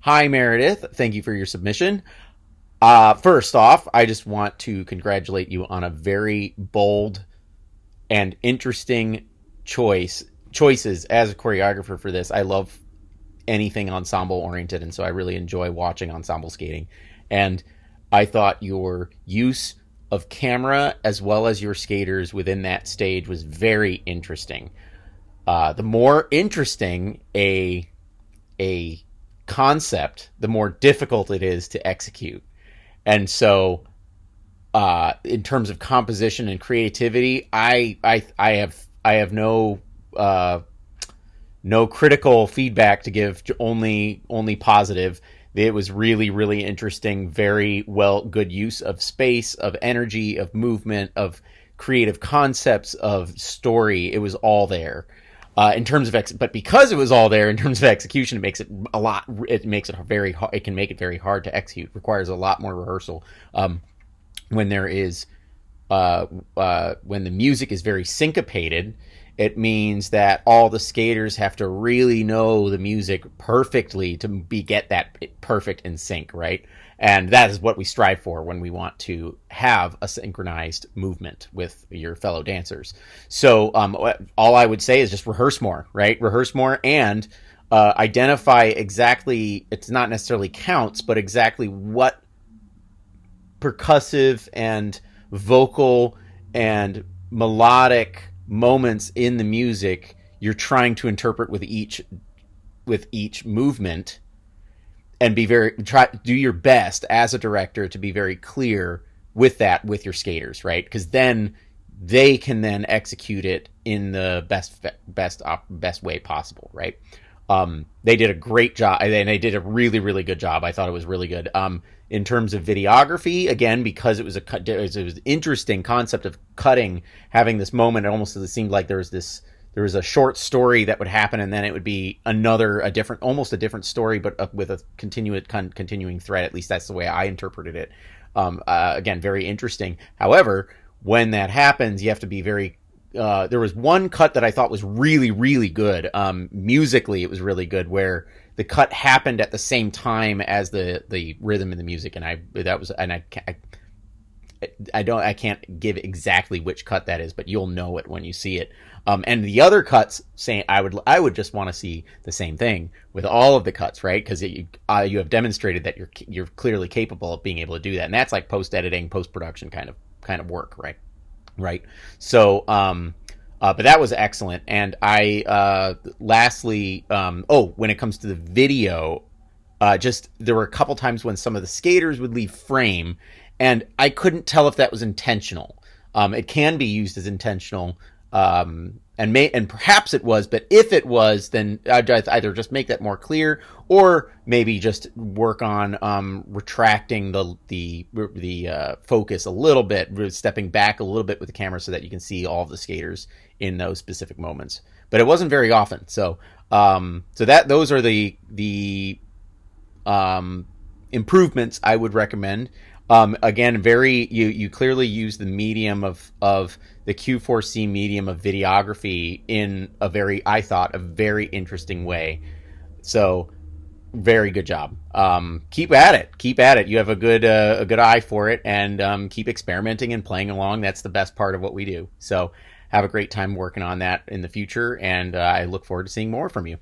Hi, Meredith. Thank you for your submission. First off, I just want to congratulate you on a very bold and interesting choices as a choreographer for this. I love anything ensemble oriented, and so I really enjoy watching ensemble skating. And I thought your use of camera as well as your skaters within that stage was very interesting. The more interesting a concept, the more difficult it is to execute. And so, in terms of composition and creativity, I have no critical feedback to give. Only positive. It was really really interesting. Very well, good use of space, of energy, of movement, of creative concepts, of story. It was all there. In terms of but because it was all there in terms of execution, it makes it a lot. It makes it very. It can make it very hard to execute. It requires a lot more rehearsal. When there is, when the music is very syncopated, it means that all the skaters have to really know the music perfectly to get that perfect in sync, right? And that is what we strive for when we want to have a synchronized movement with your fellow dancers. So all I would say is just rehearse more, right? Rehearse more and identify exactly, it's not necessarily counts, but exactly what percussive and vocal and melodic moments in the music you're trying to interpret with each movement, and do your best as a director to be very clear with that with your skaters, right? Because then they can then execute it in the best way possible, right? They did a great job, and they did a really really good job. I thought it was really good. In terms of videography, again, because it was an interesting concept of cutting, having this moment, it seemed like there was a short story that would happen, and then it would be almost a different story, but with a continuing thread. At least that's the way I interpreted it. Again, very interesting. However, when that happens, you have to be very. There was one cut that I thought was really, really good. Musically, it was really good, where the cut happened at the same time as the rhythm in the music, and I can't give exactly which cut that is, but you'll know it when you see it. And the other cuts, I would just want to see the same thing with all of the cuts, right? Because you have demonstrated that you're clearly capable of being able to do that, and that's like post editing, post production kind of work, right? Right. So, but that was excellent. And lastly, when it comes to the video, there were a couple times when some of the skaters would leave frame, and I couldn't tell if that was intentional. It can be used as intentional, and perhaps it was, but if it was, then I'd either just make that more clear, or maybe just work on retracting the focus a little bit, stepping back a little bit with the camera so that you can see all of the skaters in those specific moments. But it wasn't very often. So those are the improvements I would recommend. Again, you clearly use the medium of the Q4C medium of videography in I thought, a very interesting way. So, very good job. Keep at it. You have a good eye for it, and keep experimenting and playing along. That's the best part of what we do. So, have a great time working on that in the future, and I look forward to seeing more from you.